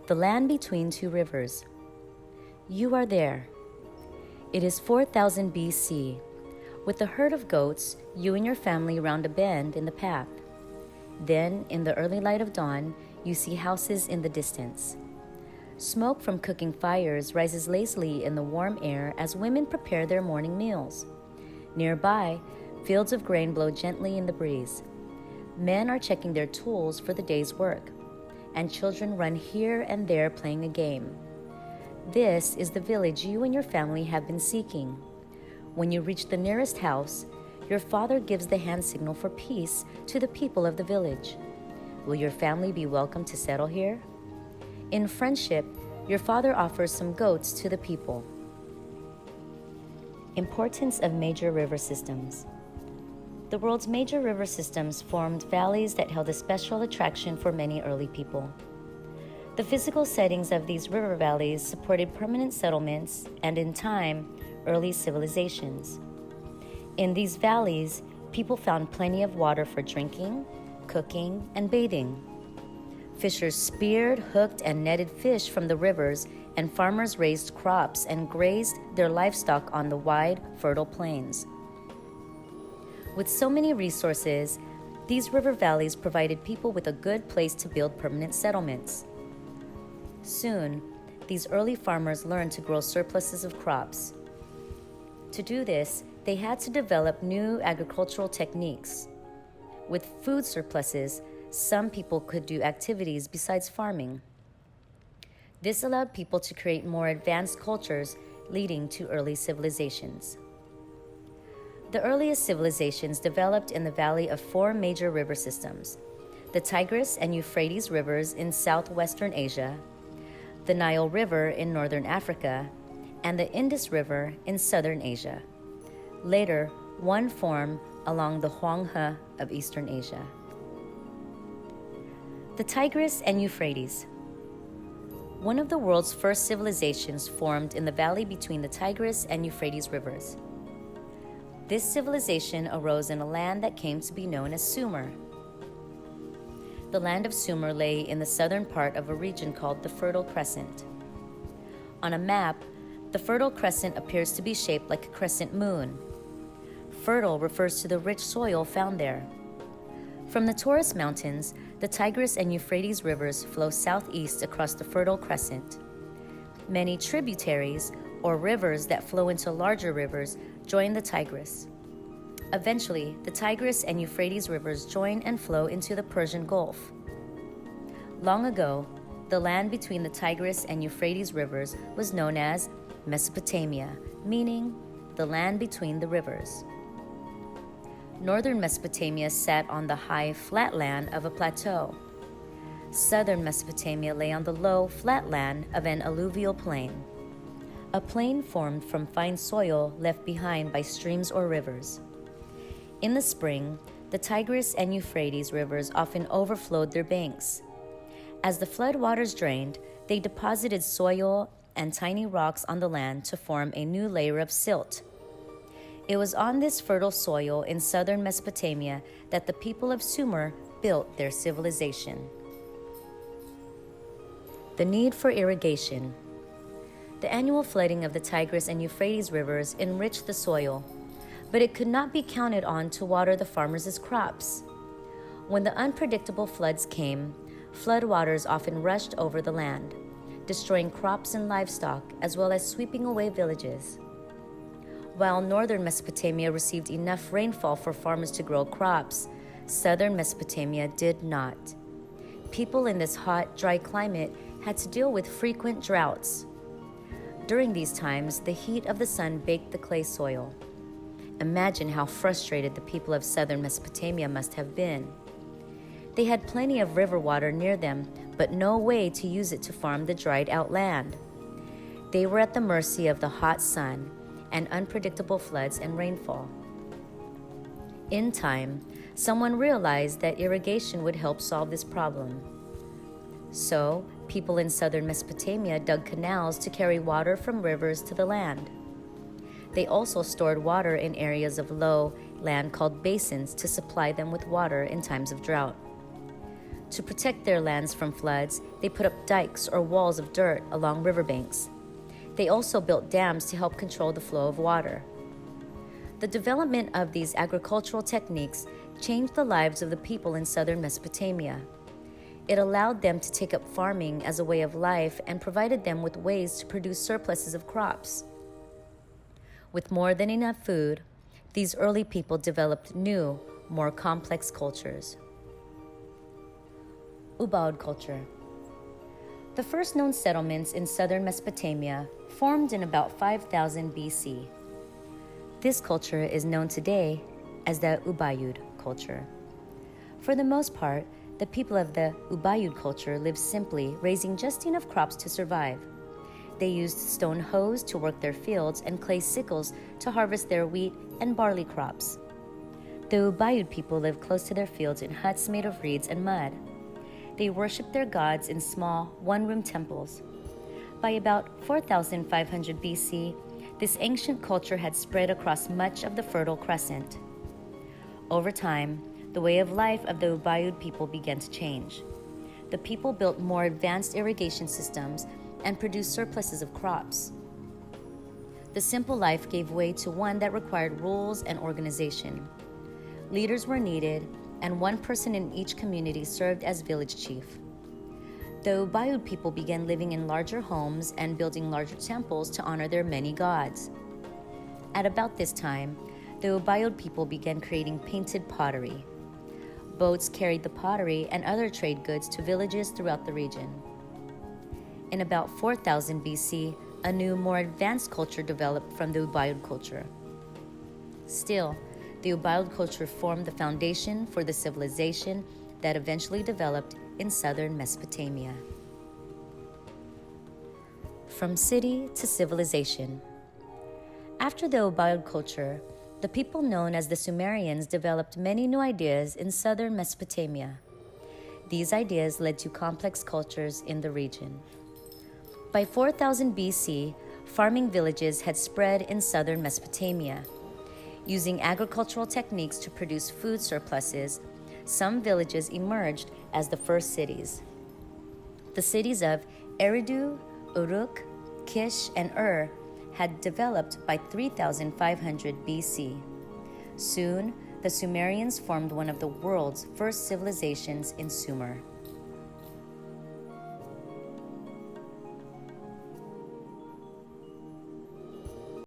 the land between two rivers. You are there. It is 4000 BC. With a herd of goats, you and your family round a bend in the path. Then, in the early light of dawn, you see houses in the distance. Smoke from cooking fires rises lazily in the warm air as women prepare their morning meals. Nearby, fields of grain blow gently in the breeze. Men are checking their tools for the day's work, and children run here and there playing a game. This is the village you and your family have been seeking. When you reach the nearest house, your father gives the hand signal for peace to the people of the village. Will your family be welcome to settle here? In friendship, your father offers some goats to the people. Importance of major river systems. The world's major river systems formed valleys that held a special attraction for many early people. The physical settings of these river valleys supported permanent settlements and, in time, early civilizations. In these valleys, people found plenty of water for drinking, cooking, and bathing. Fishers speared, hooked, and netted fish from the rivers, and farmers raised crops and grazed their livestock on the wide, fertile plains. With so many resources, these river valleys provided people with a good place to build permanent settlements. Soon, these early farmers learned to grow surpluses of crops. To do this, they had to develop new agricultural techniques. With food surpluses, some people could do activities besides farming. This allowed people to create more advanced cultures, leading to early civilizations. The earliest civilizations developed in the valley of four major river systems: the Tigris and Euphrates rivers in southwestern Asia, the Nile River in northern Africa, and the Indus River in southern Asia. Later, one formed along the Huanghe of eastern Asia. The Tigris and Euphrates. One of the world's first civilizations formed in the valley between the Tigris and Euphrates rivers. This civilization arose in a land that came to be known as Sumer. The land of Sumer lay in the southern part of a region called the Fertile Crescent. On a map, the Fertile Crescent appears to be shaped like a crescent moon. Fertile refers to the rich soil found there. From the Taurus Mountains, the Tigris and Euphrates rivers flow southeast across the Fertile Crescent. Many tributaries, or rivers that flow into larger rivers, join the Tigris. Eventually, the Tigris and Euphrates rivers join and flow into the Persian Gulf. Long ago, the land between the Tigris and Euphrates rivers was known as Mesopotamia, meaning the land between the rivers. Northern Mesopotamia sat on the high, flat land of a plateau. Southern Mesopotamia lay on the low, flat land of an alluvial plain. A plain formed from fine soil left behind by streams or rivers. In the spring, the Tigris and Euphrates rivers often overflowed their banks. As the flood waters drained, they deposited soil and tiny rocks on the land to form a new layer of silt. It was on this fertile soil in southern Mesopotamia that the people of Sumer built their civilization. The need for irrigation. The annual flooding of the Tigris and Euphrates rivers enriched the soil, but it could not be counted on to water the farmers' crops. When the unpredictable floods came, floodwaters often rushed over the land, destroying crops and livestock, as well as sweeping away villages. While northern Mesopotamia received enough rainfall for farmers to grow crops, southern Mesopotamia did not. People in this hot, dry climate had to deal with frequent droughts. During these times, the heat of the sun baked the clay soil. Imagine how frustrated the people of southern Mesopotamia must have been. They had plenty of river water near them, but no way to use it to farm the dried-out land. They were at the mercy of the hot sun and unpredictable floods and rainfall. In time, someone realized that irrigation would help solve this problem. So, people in southern Mesopotamia dug canals to carry water from rivers to the land. They also stored water in areas of low land called basins to supply them with water in times of drought. To protect their lands from floods, they put up dikes or walls of dirt along riverbanks. They also built dams to help control the flow of water. The development of these agricultural techniques changed the lives of the people in southern Mesopotamia. It allowed them to take up farming as a way of life and provided them with ways to produce surpluses of crops. With more than enough food, these early people developed new, more complex cultures. Ubaid culture. The first known settlements in southern Mesopotamia formed in about 5000 BC. This culture is known today as the Ubaid culture. For the most part, the people of the Ubaid culture lived simply, raising just enough crops to survive. They used stone hoes to work their fields and clay sickles to harvest their wheat and barley crops. The Ubaid people lived close to their fields in huts made of reeds and mud. They worshipped their gods in small, one-room temples. By about 4500 BC, this ancient culture had spread across much of the Fertile Crescent. Over time, the way of life of the Ubaid people began to change. The people built more advanced irrigation systems and produced surpluses of crops. The simple life gave way to one that required rules and organization. Leaders were needed, and one person in each community served as village chief. The Ubaid people began living in larger homes and building larger temples to honor their many gods. At about this time, the Ubaid people began creating painted pottery. Boats carried the pottery and other trade goods to villages throughout the region. In about 4000 BC, a new, more advanced culture developed from the Ubaid culture. Still, the Ubaid culture formed the foundation for the civilization that eventually developed in southern Mesopotamia. From city to civilization. After the Ubaid culture, the people known as the Sumerians developed many new ideas in southern Mesopotamia. These ideas led to complex cultures in the region. By 4000 BC, farming villages had spread in southern Mesopotamia. Using agricultural techniques to produce food surpluses, some villages emerged as the first cities. The cities of Eridu, Uruk, Kish, and Ur had developed by 3500 BC. Soon, the Sumerians formed one of the world's first civilizations in Sumer.